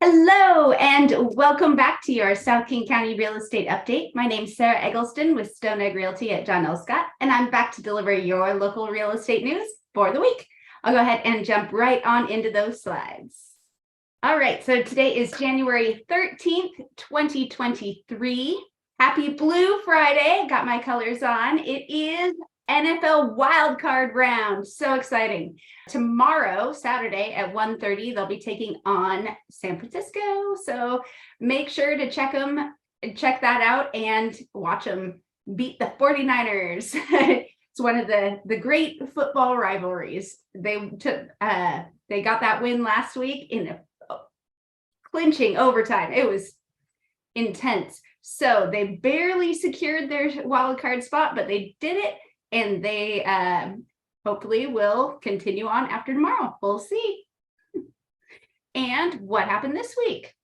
Hello and welcome back to your South King County Real Estate Update. My name is Sarah Eggleston with Stone Egg Realty at John L. Scott, and I'm back to deliver your local real estate news for the week. I'll go ahead and jump right on into those slides. All right, so today is January 13th, 2023. Happy Blue Friday. Got my colors on. It is NFL wildcard round. So exciting. Tomorrow, Saturday at 1:30, they'll be taking on San Francisco. So make sure to check that out and watch them beat the 49ers. It's one of the great football rivalries. They got that win last week in a clinching overtime. It was intense. So they barely secured their wild card spot, but they did it. And they hopefully will continue on after tomorrow. We'll see. And what happened this week?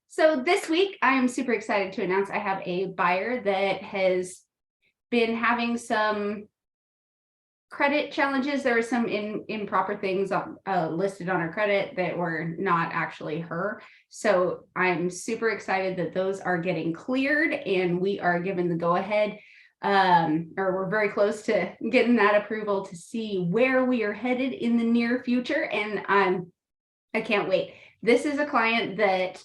So this week, I am super excited to announce I have a buyer that has been having some credit challenges. There were some improper things listed on her credit that were not actually her. So I'm super excited that those are getting cleared and we are given the go-ahead, or we're very close to getting that approval to see where we are headed in the near future. And I can't wait. This is a client that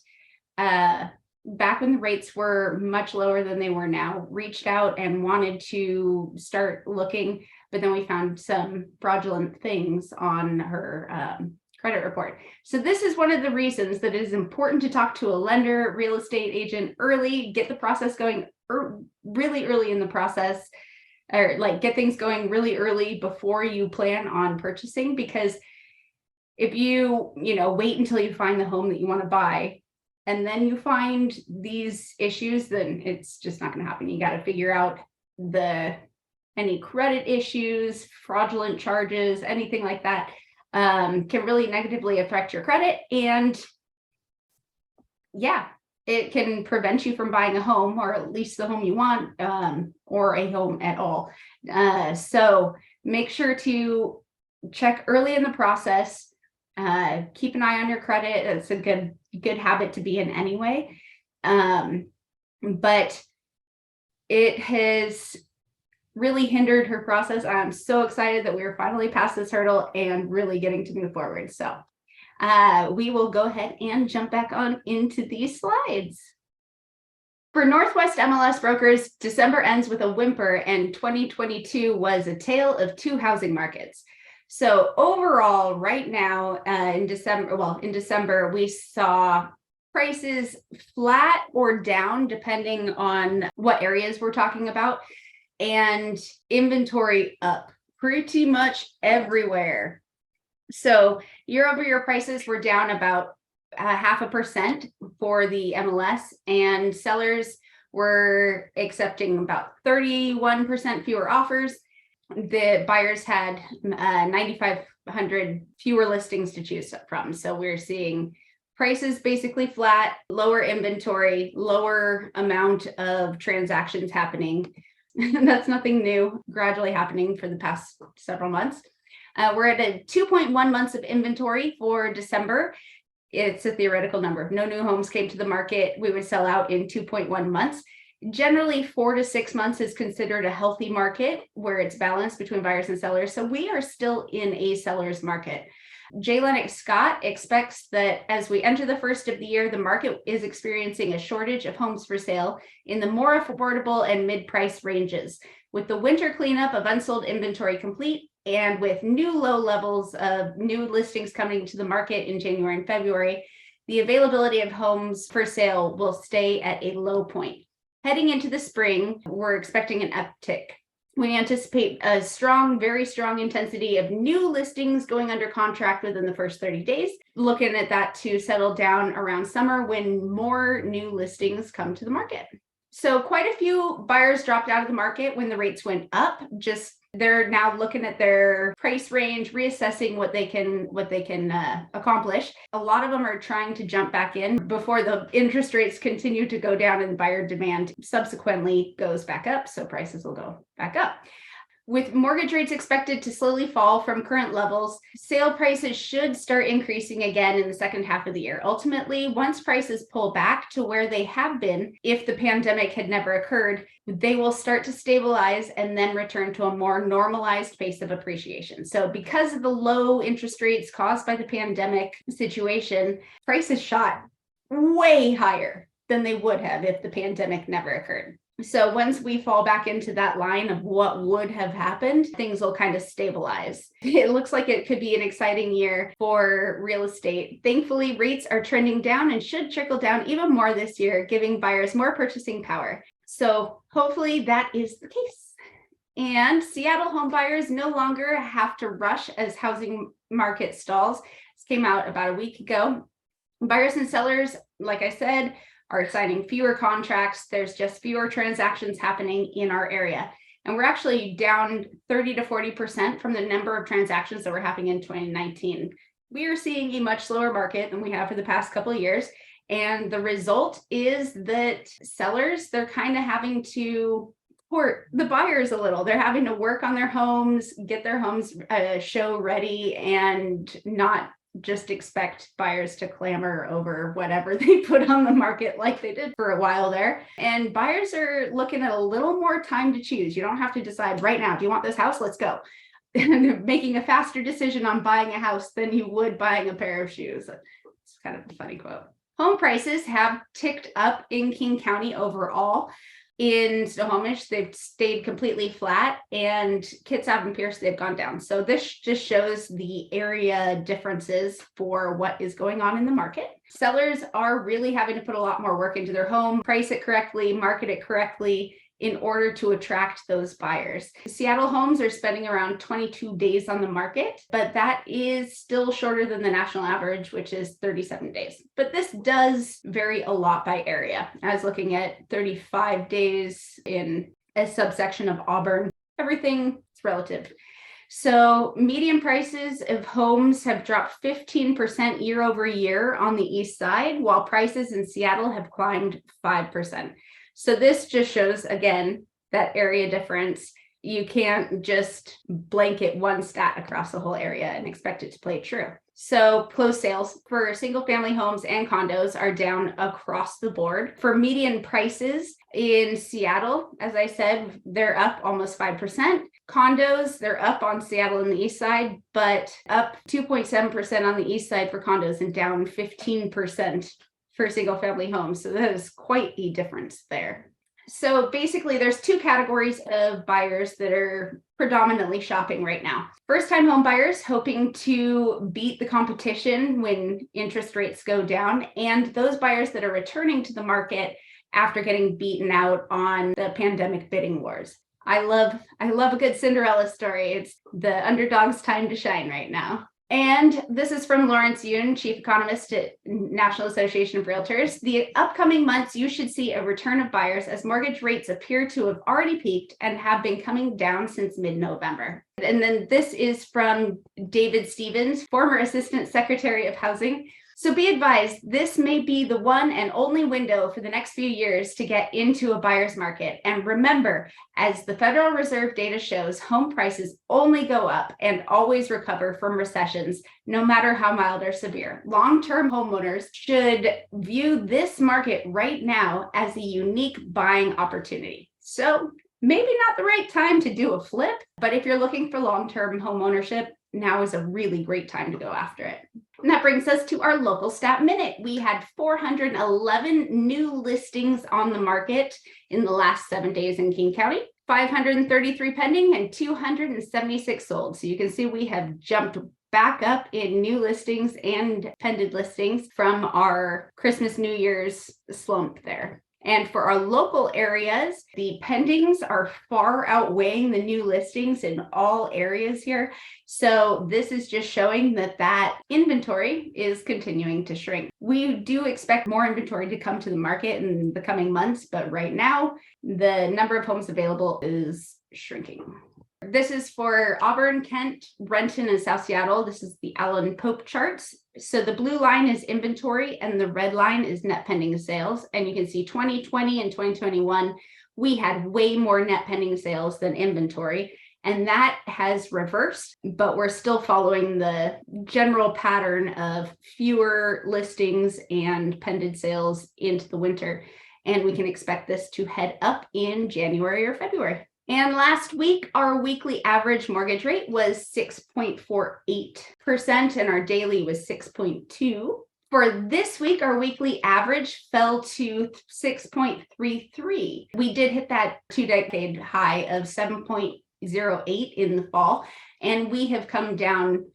back when the rates were much lower than they were now, reached out and wanted to start looking, but then we found some fraudulent things on her credit report. So this is one of the reasons that it is important to talk to a lender, real estate agent early, get the process going really early in the process, or like get things going really early before you plan on purchasing. Because if you wait until you find the home that you want to buy, and then you find these issues, then it's just not going to happen. You got to figure out any credit issues, fraudulent charges, anything like that can really negatively affect your credit. And yeah, it can prevent you from buying a home, or at least the home you want, or a home at all. So make sure to check early in the process. Keep an eye on your credit. It's a good habit to be in anyway. But it has really hindered her process. I'm so excited that we are finally past this hurdle and really getting to move forward. So we will go ahead and jump back on into these slides. For Northwest MLS brokers, December ends with a whimper, and 2022 was a tale of two housing markets. So overall, right now in December, we saw prices flat or down, depending on what areas we're talking about, and inventory up pretty much everywhere. So year-over-year prices were down about 0.5% for the MLS, and sellers were accepting about 31% fewer offers. The buyers had 9,500 fewer listings to choose from. So we're seeing prices basically flat, lower inventory, lower amount of transactions happening. That's nothing new, gradually happening for the past several months. We're at a 2.1 months of inventory for December. It's a theoretical number. If no new homes came to the market, we would sell out in 2.1 months. Generally, 4 to 6 months is considered a healthy market where it's balanced between buyers and sellers. So we are still in a seller's market. J. Lennox Scott expects that as we enter the first of the year, the market is experiencing a shortage of homes for sale in the more affordable and mid-price ranges. With the winter cleanup of unsold inventory complete, and with new low levels of new listings coming to the market in January and February, the availability of homes for sale will stay at a low point. Heading into the spring, we're expecting an uptick. We anticipate a very strong intensity of new listings going under contract within the first 30 days. Looking at that to settle down around summer when more new listings come to the market. So quite a few buyers dropped out of the market when the rates went up. They're now looking at their price range, reassessing what they can accomplish. A lot of them are trying to jump back in before the interest rates continue to go down and buyer demand subsequently goes back up. So prices will go back up. With mortgage rates expected to slowly fall from current levels, sale prices should start increasing again in the second half of the year. Ultimately, once prices pull back to where they have been, if the pandemic had never occurred, they will start to stabilize and then return to a more normalized pace of appreciation. So because of the low interest rates caused by the pandemic situation, prices shot way higher than they would have if the pandemic never occurred. So once we fall back into that line of what would have happened, things will kind of stabilize. It looks like it could be an exciting year for real estate. Thankfully, rates are trending down and should trickle down even more this year, giving buyers more purchasing power. So hopefully that is the case. And Seattle home buyers no longer have to rush as housing market stalls. This came out about a week ago. Buyers and sellers, like I said, are signing fewer contracts. There's just fewer transactions happening in our area. And we're actually down 30 to 40% from the number of transactions that were happening in 2019. We are seeing a much slower market than we have for the past couple of years. And the result is that sellers, they're kind of having to support the buyers a little. They're having to work on their homes, get their homes show ready, and not just expect buyers to clamor over whatever they put on the market like they did for a while there. And buyers are looking at a little more time to choose. You don't have to decide right now, do you want this house? Let's go. And making a faster decision on buying a house than you would buying a pair of shoes. It's kind of a funny quote. Home prices have ticked up in King County overall. In Snohomish, they've stayed completely flat, and Kitsap and Pierce, they've gone down. So this just shows the area differences for what is going on in the market. Sellers are really having to put a lot more work into their home, price it correctly, market it correctly in order to attract those buyers. Seattle homes are spending around 22 days on the market, but that is still shorter than the national average, which is 37 days. But this does vary a lot by area. I was looking at 35 days in a subsection of Auburn. Everything is relative. So median prices of homes have dropped 15% year over year on the east side, while prices in Seattle have climbed 5%. So this just shows, again, that area difference. You can't just blanket one stat across the whole area and expect it to play true. So closed sales for single family homes and condos are down across the board. For median prices in Seattle, as I said, they're up almost 5%. Condos, they're up on Seattle and the east side, but up 2.7% on the east side for condos and down 15% for single family homes. So that is quite a difference there. So basically there's two categories of buyers that are predominantly shopping right now. First-time home buyers hoping to beat the competition when interest rates go down, and those buyers that are returning to the market after getting beaten out on the pandemic bidding wars. I love a good Cinderella story. It's the underdog's time to shine right now. And this is from Lawrence Yoon, chief economist at National Association of Realtors. The upcoming months, you should see a return of buyers as mortgage rates appear to have already peaked and have been coming down since mid-November. And then this is from David Stevens, former Assistant Secretary of Housing. So be advised, this may be the one and only window for the next few years to get into a buyer's market. And remember, as the Federal Reserve data shows, home prices only go up and always recover from recessions, no matter how mild or severe. Long-term homeowners should view this market right now as a unique buying opportunity. So maybe not the right time to do a flip, but if you're looking for long-term home ownership, now is a really great time to go after it. And that brings us to our local stat minute. We had 411 new listings on the market in the last 7 days in King County, 533 pending and 276 sold. So you can see we have jumped back up in new listings and pending listings from our Christmas, New Year's slump there. And for our local areas, the pendings are far outweighing the new listings in all areas here. So this is just showing that inventory is continuing to shrink. We do expect more inventory to come to the market in the coming months, but right now, the number of homes available is shrinking. This is for Auburn, Kent, Renton, and South Seattle. This is the Allen Pope charts. So the blue line is inventory and the red line is net pending sales. And you can see 2020 and 2021, we had way more net pending sales than inventory. And that has reversed, but we're still following the general pattern of fewer listings and pending sales into the winter. And we can expect this to head up in January or February. And last week, our weekly average mortgage rate was 6.48%, and our daily was 6.2%. For this week, our weekly average fell to 6.33. We did hit that 2-decade high of 7.08 in the fall, and we have come down,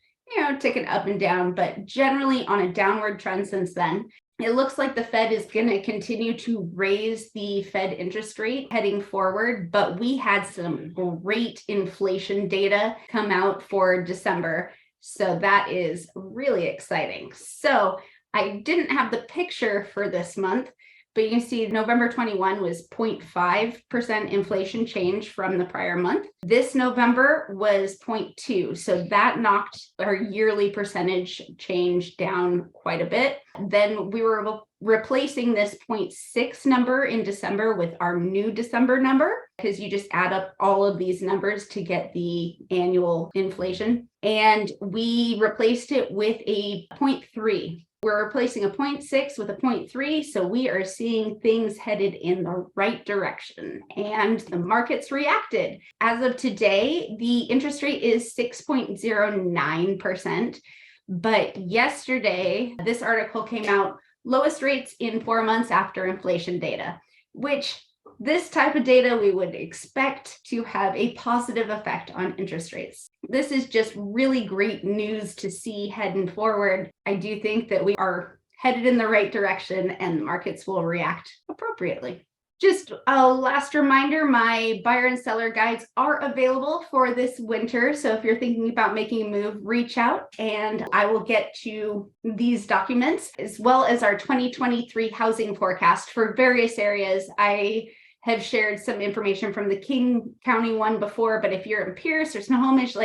ticking up and down, but generally on a downward trend since then. It looks like the Fed is going to continue to raise the Fed interest rate heading forward, but we had some great inflation data come out for December. So that is really exciting. So I didn't have the picture for this month, but you can see November 21 was 0.5% inflation change from the prior month. This November was 0.2. So that knocked our yearly percentage change down quite a bit. Then we were replacing this 0.6 number in December with our new December number, because you just add up all of these numbers to get the annual inflation. And we replaced it with a 0.3. We're replacing a 0.6 with a 0.3, so we are seeing things headed in the right direction, and the markets reacted. As of today, the interest rate is 6.09%, but yesterday, this article came out, lowest rates in 4 months after inflation data, which this type of data we would expect to have a positive effect on interest rates. This is just really great news to see heading forward. I do think that we are headed in the right direction and markets will react appropriately. Just a last reminder, my buyer and seller guides are available for this winter. So if you're thinking about making a move, reach out and I will get to these documents, as well as our 2023 housing forecast for various areas. I have shared some information from the King County one before, but if you're in Pierce or Snohomish,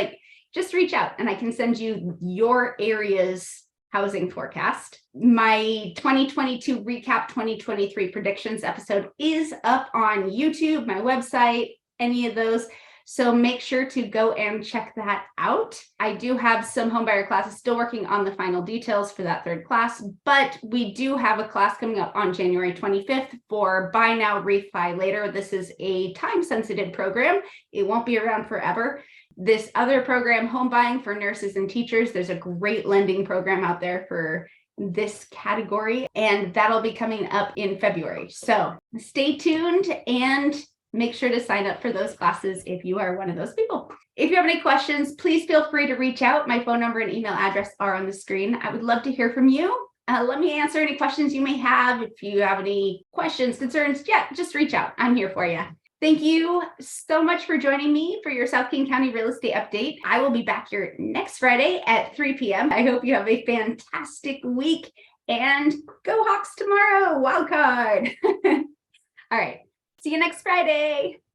just reach out and I can send you your area's housing forecast. My 2022 recap 2023 predictions episode is up on YouTube, my website, any of those. So make sure to go and check that out. I do have some homebuyer classes, still working on the final details for that third class, but we do have a class coming up on January 25th for Buy Now, Refi Later. This is a time-sensitive program. It won't be around forever. This other program, Home Buying for Nurses and Teachers, there's a great lending program out there for this category, and that'll be coming up in February. So stay tuned and make sure to sign up for those classes if you are one of those people. If you have any questions, please feel free to reach out. My phone number and email address are on the screen. I would love to hear from you. Let me answer any questions you may have. If you have any questions, concerns, just reach out. I'm here for you. Thank you so much for joining me for your South King County Real Estate Update. I will be back here next Friday at 3 p.m. I hope you have a fantastic week and go Hawks tomorrow. Wild card. All right. See you next Friday.